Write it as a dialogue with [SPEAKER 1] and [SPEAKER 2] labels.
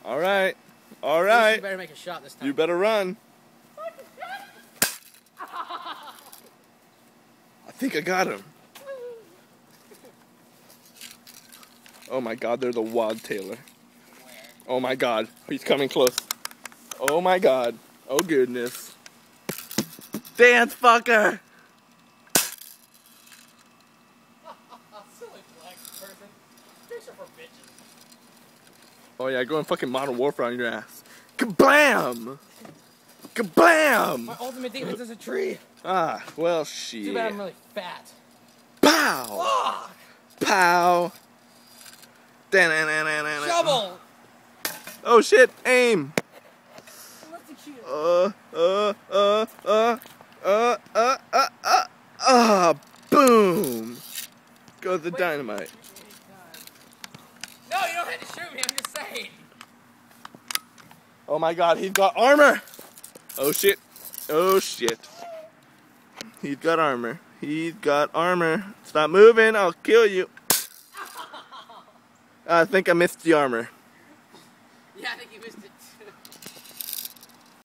[SPEAKER 1] Alright. Alright.
[SPEAKER 2] You better make a shot this time.
[SPEAKER 1] You better run. I think I got him. Oh my god, they're the Wild Taylor. Oh my god, he's coming close. Oh my god. Oh goodness. Dance fucker!
[SPEAKER 2] Silly black person. Fish are for bitches.
[SPEAKER 1] Oh yeah, go and fucking Modern Warfare on your ass. Kablam! Kablam!
[SPEAKER 2] My ultimate defense is a tree.
[SPEAKER 1] Ah, well shit.
[SPEAKER 2] Too bad I'm really fat.
[SPEAKER 1] Pow!
[SPEAKER 2] Oh!
[SPEAKER 1] Pow!
[SPEAKER 2] Shovel!
[SPEAKER 1] Oh shit, aim!
[SPEAKER 2] Let's execute it.
[SPEAKER 1] Boom! Go the dynamite.
[SPEAKER 2] No, you don't have to shoot me, I'm just saying.
[SPEAKER 1] Oh my god, he's got armor! Oh shit. Oh shit. He's got armor. He's got armor. Stop moving, I'll kill you. I think I missed the armor.
[SPEAKER 2] Yeah, I think you missed it.